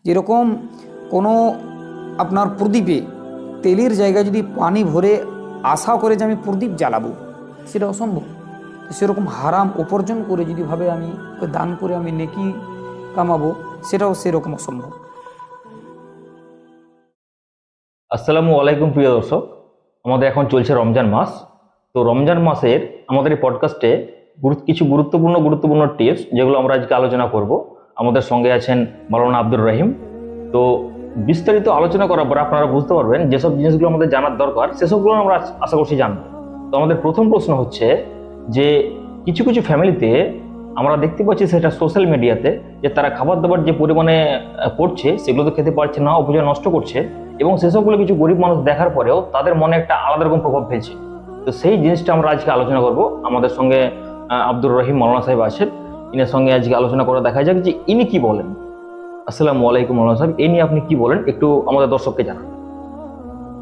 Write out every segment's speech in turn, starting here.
যেরকম কোনো আপনার প্রদীপে তেলের জায়গায় যদি পানি ভরে আশা করে যে আমি প্রদীপ জ্বালাবো, সেটা অসম্ভব। সেরকম হারাম উপার্জন করে যদি ভাবে আমি দান করে আমি নেকি কামাবো, সেটাও সেরকম অসম্ভব। আসসালামু আলাইকুম প্রিয় দর্শক, আমাদের এখন চলছে রমজান মাস। তো রমজান মাসের আমাদের এই পডকাস্টে কিছু গুরুত্বপূর্ণ টিপস যেগুলো আমরা আজকে আলোচনা করব। আমাদের সঙ্গে আছেন মাওলানা আব্দুর রহিম। তো বিস্তারিত আলোচনা করার পর আপনারা বুঝতে পারবেন যেসব জিনিসগুলো আমাদের জানার দরকার সেসবগুলো আমরা আশা করছি জানবো। তো আমাদের প্রথম প্রশ্ন হচ্ছে যে কিছু কিছু ফ্যামিলিতে আমরা দেখতে পাচ্ছি সেটা সোশ্যাল মিডিয়াতে, যে তারা খাবার দাবার যে পরিমাণে করছে সেগুলো তো খেতে পারছে না, অপচয় নষ্ট করছে, এবং সেসবগুলো কিছু গরিব মানুষ দেখার পরেও তাদের মনে একটা আলাদা রকম প্রভাব ফেলছে। তো সেই জিনিসটা আমরা আজকে আলোচনা করব। আমাদের সঙ্গে আব্দুর রহিম মাওলানা সাহেব আছেন, ইনার সঙ্গে আজকে আলোচনা করে দেখা যাক যে ইনি কি বলেন। আসসালামু আলাইকুম মাওলানা সাহেব, এই নিয়ে আপনি কি বলেন একটু আমাদের দর্শককে জানান।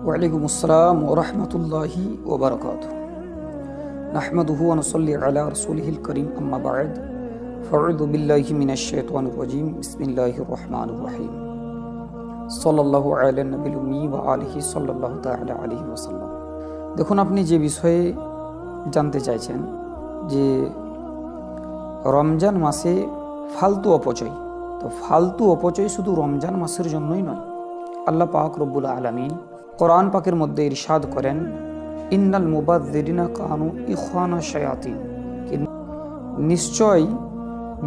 ওয়ালাইকুম আসসালাম ওয়া রাহমাতুল্লাহি ওয়া বারাকাতুহু। নাহমাদুহু ওয়া নুসাল্লি আলা রাসূলিহিল কারীম, আম্মা বা'দ। ফাউযু বিল্লাহি মিনাশ শাইতানির রাজীম। বিসমিল্লাহির রহমানির রহিম। সাল্লাল্লাহু আলা নবিল উম্মি ওয়া আলিহি সাল্লাল্লাহু তাআলা আলাইহি ওয়াসাল্লাম। দেখুন, আপনি যে বিষয়ে জানতে চাইছেন যে রমজান মাসে ফালতু অপচয়, তো ফালতু অপচয় শুধু রমজান মাসের জন্যই নয়। আল্লাহ পাক রব্বুল আলামিন কোরআন পাকের মধ্যে ইরশাদ করেন, ইন্নাল মুবাযযিরিনা কানু ইখওয়ানা শায়াতিন, নিশ্চয়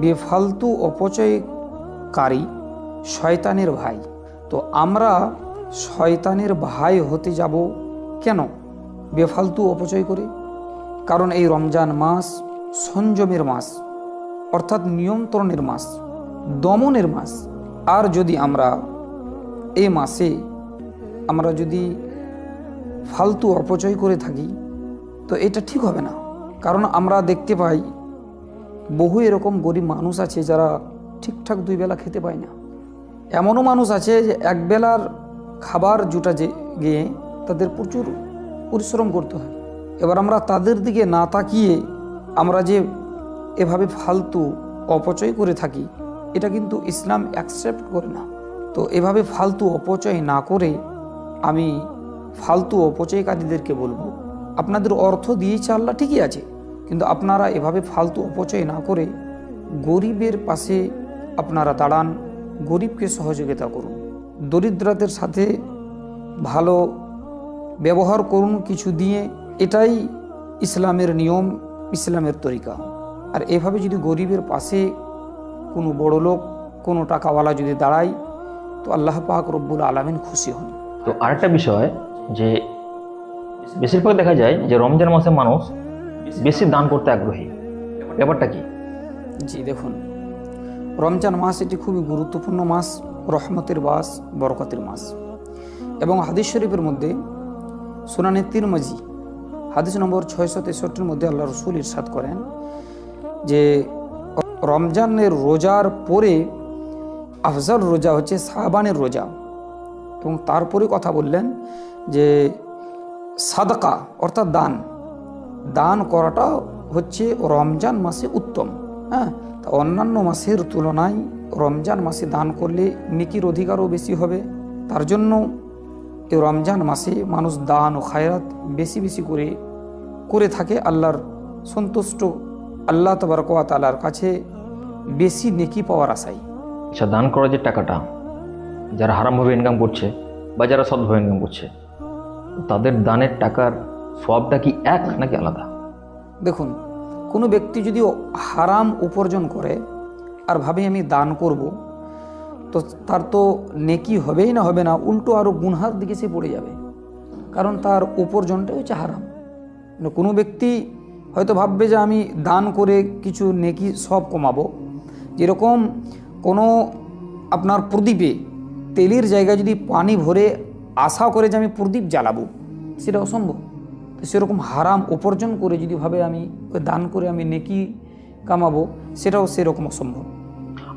বেফালতু অপচয়কারী শয়তানের ভাই। তো আমরা শয়তানের ভাই হতে যাব কেন বেফালতু অপচয় করে? কারণ এই রমজান মাস সংযমের মাস, অর্থাৎ নিয়ন্ত্রণের মাস, দমনের মাস। আর যদি আমরা এই মাসে যদি ফালতু অপচয় করে থাকি, তো এটা ঠিক হবে না। কারণ আমরা দেখতে পাই বহু এরকম গরিব মানুষ আছে যারা ঠিকঠাক দুই বেলা খেতে পায় না। এমনও মানুষ আছে যে এক বেলার খাবার জুটা গিয়ে তাদের প্রচুর পরিশ্রম করতে হয়। এবার আমরা তাদের দিকে না তাকিয়ে আমরা যে এভাবে ফালতু অপচয় করে থাকি, এটা কিন্তু ইসলাম অ্যাকসেপ্ট করে না। তো এভাবে ফালতু অপচয় না করে আমি ফালতু অপচয়কারীদেরকে বলবো, আপনাদের অর্থ দিয়েছে আল্লাহ, ঠিকই আছে, কিন্তু আপনারা এভাবে ফালতু অপচয় না করে গরিবের পাশে আপনারা দাঁড়ান, গরিবকে সহযোগিতা করুন, দরিদ্রদের সাথে ভালো ব্যবহার করুন কিছু দিয়ে। এটাই ইসলামের নিয়ম, ইসলামের তরিকা। আর এভাবে যদি গরিবের পাশে কোনো বড় লোক, কোনো টাকাওয়ালা যদি দাঁড়ায়, তো আল্লাহ পাক রব্বুল আলামিন খুশি হন। তো আরেকটা বিষয়, যে বেশিরভাগ দেখা যায় যে রমজান মাসে মানুষ বেশি দান করতে আগ্রহী, ব্যাপারটা কি? জি দেখুন, রমজান মাস এটি খুবই গুরুত্বপূর্ণ মাস, রহমতের মাস, বরকতের মাস। এবং হাদিস শরীফের মধ্যে সুনানে তিরমিজি হাদিস নম্বর 663 মধ্যে আল্লাহ রসুল ইরশাদ করেন যে রমজানের রোজার পরে আফজল রোজা হচ্ছে শাবানের রোজা। এবং তারপরে কথা বললেন যে সাদকা অর্থাৎ দান করাটা হচ্ছে রমজান মাসে উত্তম। হ্যাঁ, তা অন্যান্য মাসের তুলনায় রমজান মাসে দান করলে নেকির অধিকারও বেশি হবে। তার জন্য এই রমজান মাসে মানুষ দান ও খায়রাত বেশি বেশি করে থাকে আল্লাহর সন্তুষ্ট, আল্লাহ তাবারক ওয়া তাআলার কাছে বেশি নেকি পাওয়ার আশায়। আচ্ছা, দান করার যে টাকাটা যারা হারামভাবে ইনকাম করছে বা যারা সৎভাবে ইনকাম করছে, তাদের দানের টাকার সওয়াবটা কি এক নাকি আলাদা? দেখুন, কোনো ব্যক্তি যদি হারাম উপার্জন করে আর ভাবে আমি দান করব, তো তার তো নেকি হবেই না, হবে না, উল্টো আরও গুনহার দিকে সে পড়ে যাবে। কারণ তার উপার্জনটাই হচ্ছে হারাম। কোনো ব্যক্তি হয়তো ভাববে যে আমি দান করে কিছু নেকি সব কমাবো। যেরকম কোনো আপনার প্রদীপে তেলের জায়গায় যদি পানি ভরে আশা করে যে আমি প্রদীপ জ্বালাবো, সেটা অসম্ভব। তো সেরকম হারাম উপার্জন করে যদি ভাবে আমি দান করে আমি নেকি কামাবো, সেটাও সেরকম অসম্ভব।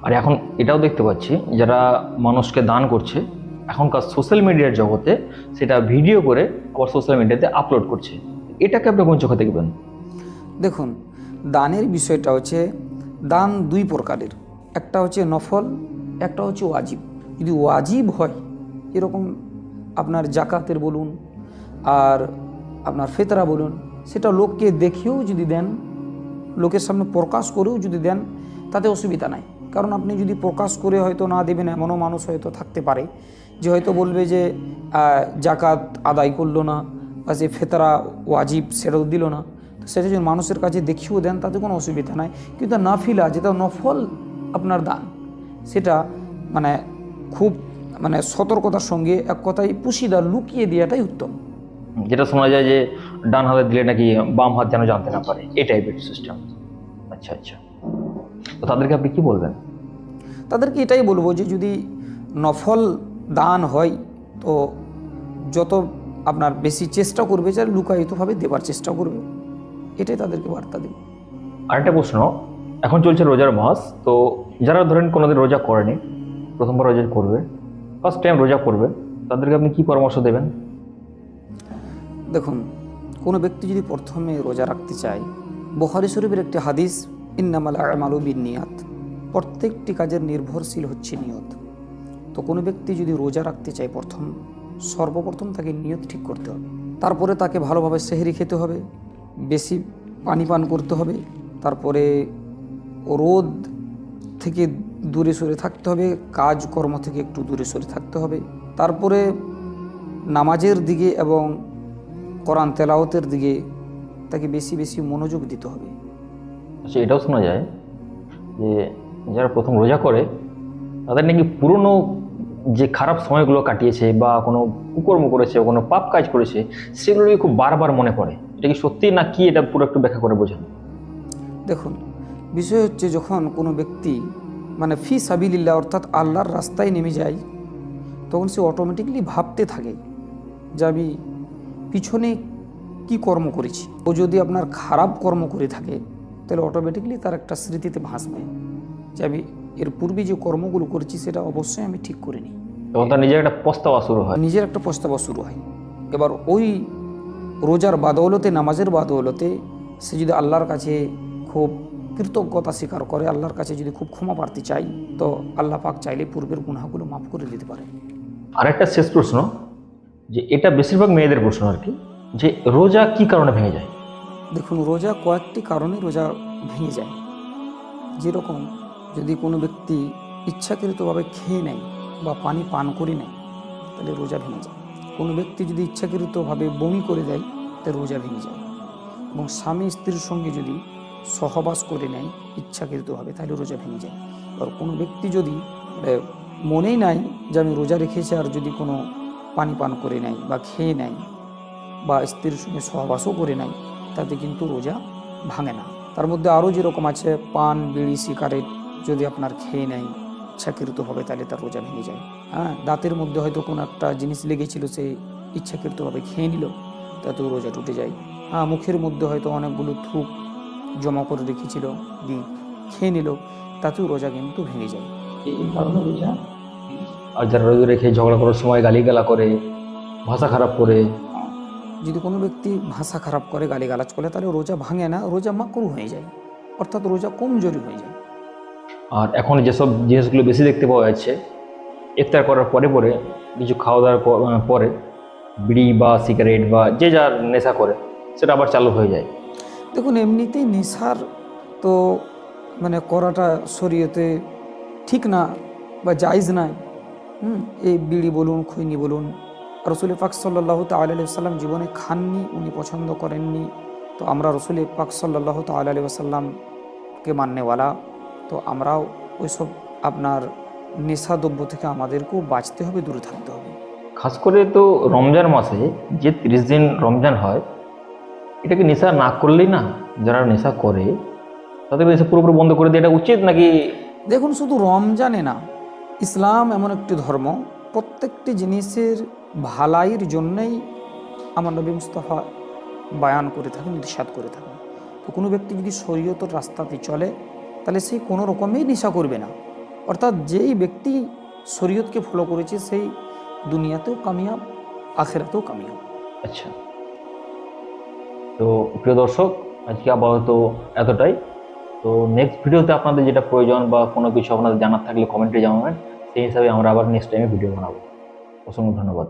আর এখন এটাও দেখতে পাচ্ছি যারা মানুষকে দান করছে এখনকার সোশ্যাল মিডিয়ার জগতে সেটা ভিডিও করে আবার সোশ্যাল মিডিয়াতে আপলোড করছে, এটাকে আপনি কোন চোখে দেখবেন? দেখুন, দানের বিষয়টা হচ্ছে দান দুই প্রকারের, একটা হচ্ছে নফল, একটা হচ্ছে ওয়াজিব। যদি ওয়াজিব হয়, এরকম আপনার জাকাতের বলুন আর আপনার ফিতরা বলুন, সেটা লোককে দেখিয়েও যদি দেন, লোকের সামনে প্রকাশ করেও যদি দেন, তাতে অসুবিধা নাই। কারণ আপনি যদি প্রকাশ করে হয়তো না দেবেন, এমনও মানুষ হয়তো থাকতে পারে যে হয়তো বলবে যে জাকাত আদায় করলো না, বা যে ফিতরা ওয়াজিব সেটাও দিল না। তো সেটা যদি মানুষের কাছে দেখিয়েও দেন, তাতে কোনো অসুবিধা নাই। কিন্তু নাফিলা, যেটা নফল আপনার দান, সেটা মানে খুব মানে সতর্কতার সঙ্গে, এক কথায় পুশিদা লুকিয়ে দেওয়াটাই উত্তম। যেটা শোনা যায় যে ডান হাতে দিলে নাকি বাম হাত যেন জানতে না পারে, এই টাইপের সিস্টেম। আচ্ছা আচ্ছা, তো তাদেরকে আপনি কি বলবেন? তাদেরকে এটাই বলবো যে যদি নফল দান হয় তো যত আপনার বেশি চেষ্টা করবে যে লুকায়িতভাবে দেবার চেষ্টা করবে, এটাই তাদেরকে বার্তা দেব। আরেকটা প্রশ্ন, এখন চলছে রোজার মাস, তো যারা ধরেন কোনোদিন রোজা করেনি, প্রথমবার রোজা করবে, ফার্স্ট টাইম রোজা করবে, তাদেরকে আপনি কি পরামর্শ দেবেন? দেখুন, কোনো ব্যক্তি যদি প্রথমে রোজা রাখতে চায়, বুখারী শরীফের একটি হাদিস, ইন্নামাল আমালু বিন্নিয়াত, প্রত্যেকটি কাজের নির্ভরশীল হচ্ছে নিয়ত। তো কোনো ব্যক্তি যদি রোজা রাখতে চায়, সর্বপ্রথম তাকে নিয়ত ঠিক করতে হবে। তারপরে তাকে ভালোভাবে সেহরি খেতে হবে, বেশি পানি পান করতে হবে, তারপরে রোদ থেকে দূরে সরে থাকতে হবে, কাজকর্ম থেকে একটু দূরে সরে থাকতে হবে, তারপরে নামাজের দিকে এবং কোরআন তেলাওয়াতের দিকে তাকে বেশি বেশি মনোযোগ দিতে হবে। আচ্ছা, এটাও শোনা যায় যে যারা প্রথম রোজা করে তাদের নাকি পুরনো যে খারাপ সময়গুলো কাটিয়েছে বা কোনো কুকর্ম করেছে, কোনো পাপ কাজ করেছে, সেগুলো খুব বারবার মনে পড়ে। এটা কি সত্যি না কি, এটা পুরো একটু ব্যাখ্যা করে বোঝান। দেখুন, বিষয় হচ্ছে যখন কোনো ব্যক্তি মানে ফি সাবিলিল্লাহ অর্থাৎ আল্লাহর রাস্তায় নেমে যায়, তখন সে অটোমেটিকলি ভাবতে থাকে যে আমি পিছনে কি কর্ম করেছি। ও যদি আপনার খারাপ কর্ম করে থাকে, তাহলে অটোমেটিকলি তার একটা স্মৃতিতে ভাসবে যে আমি এর পূর্বে যে কর্মগুলো করেছি সেটা অবশ্যই আমি ঠিক করিনি। তখন তার নিজের একটা পস্তাওয়া শুরু হয়। নিজের একটা পস্তাবা শুরু হয়। এবার ওই রোজার বাদৌলতে, নামাজের বাদৌলতে সে যদি আল্লাহর কাছে খুব কৃতজ্ঞতা স্বীকার করে, আল্লাহর কাছে যদি খুব ক্ষমা প্রার্থী চাই, তো আল্লাহ পাক চাইলে পূর্বের গুনাহগুলো মাফ করে দিতে পারে। আরেকটা শেষ প্রশ্ন, যে এটা বেশিরভাগ মেয়েদের প্রশ্ন আর কি, যে রোজা কি কারণে ভেঙে যায়? দেখুন, রোজা কয়েকটি কারণে রোজা ভেঙে যায়। যেরকম যদি কোনো ব্যক্তি ইচ্ছাকৃতভাবে খেয়ে নেয় বা পানি পান করে নেয়, তাহলে রোজা ভেঙে যায়। কোনো ব্যক্তি যদি ইচ্ছাকৃতভাবে বমি করে দেয়, তাহলে রোজা ভেঙে যায়। এবং স্বামী স্ত্রীর সঙ্গে যদি সহবাস করে নেয় ইচ্ছাকৃতভাবে, তাহলে রোজা ভেঙে যায়। আর কোনো ব্যক্তি যদি মনেই নাই যে আমি রোজা রেখেছি, আর যদি কোনো পানি পান করে নেয় বা খেয়ে নেয় বা স্ত্রীর সঙ্গে সহবাসও করে নেয়, তাতে কিন্তু রোজা ভাঙে না। তার মধ্যে আরও যেরকম আছে, পান, বিড়ি, সিগারেট যদি আপনার খেয়ে নেয় ইচ্ছাকৃতভাবে, তাহলে তার রোজা ভেঙে যায়। হ্যাঁ, দাঁতের মধ্যে হয়তো কোনো একটা জিনিস লেগেছিল, সে ইচ্ছাকৃতভাবে খেয়ে নিল, তাতেও রোজা টুটে যায়। হ্যাঁ, মুখের মধ্যে হয়তো অনেকগুলো থুক জমা করে রেখেছিল, দিয়ে খেয়ে নিল, তাতেও রোজা কিন্তু ভেঙে যায়। এই কারণে রোজা। আর যারা রোজা রেখে ঝগড়া করার সময় গালিগালা করে, ভাষা খারাপ করে, যদি কোনো ব্যক্তি ভাষা খারাপ করে, গালিগালাজ করে, তাহলে রোজা ভাঙে না, রোজা মাকরুহ হয়ে যায়, অর্থাৎ রোজা কমজোরি হয়ে যায়। আর এখন যেসব জিনিসগুলো বেশি দেখতে পাওয়া যাচ্ছে, ইফতার করার পরে পরে কিছু খাওয়া দাওয়ার পরে বিড়ি বা সিগারেট বা যে যার নেশা করে, সেটা আবার চালু হয়ে যায়। দেখুন, এমনিতেই নেশার তো মানে করাটা শরীয়তে ঠিক না বা জায়েজ নাই। এই বিড়ি বলুন, খৈনি বলুন, রসুল পাক সাল্লাল্লাহু তাআলা আলাইহি ওয়াসাল্লাম জীবনে খাননি, উনি পছন্দ করেননি। তো আমরা রসুল পাক সাল্লাল্লাহু তাআলা আলাইহি ওয়াসাল্লামকে মাননেওয়ালা, তো আমরাও ওইসব আপনার নেশাদ্রব্য থেকে আমাদেরকেও বাঁচতে হবে, দূরে থাকতে হবে। খাস করে তো রমজান মাসে যে 30 দিন রমজান হয়, এটাকে নেশা না করলেই না, যারা নেশা করে তাদের নেশা পুরোপুরি বন্ধ করে দিয়ে এটা উচিত নাকি? দেখুন, শুধু রমজানে না, ইসলাম এমন একটি ধর্ম, প্রত্যেকটি জিনিসের ভালাইয়ের জন্যই আমার নবী মুস্তাফা বায়ান করে থাকেন, ইরশাদ করে থাকেন। তো কোনো ব্যক্তি যদি শরীয়তের রাস্তাতে চলে, তাহলে সেই কোনো রকমেই নেশা করবে না। অর্থাৎ যেই ব্যক্তি শরীয়তকে ফলো করেছে, সেই দুনিয়াতেও কামিয়াব, আখিরাতেও কামিয়াব। আচ্ছা, তো প্রিয় দর্শক, আজকে আপাতত এতটাই। তো নেক্সট ভিডিওতে আপনাদের যেটা প্রয়োজন বা কোনো কিছু আপনাদের জানার থাকলে কমেন্টে জানাবেন। সেই হিসাবে আমরা আবার নেক্সট টাইমে ভিডিও বানাবো। অসংখ্য ধন্যবাদ।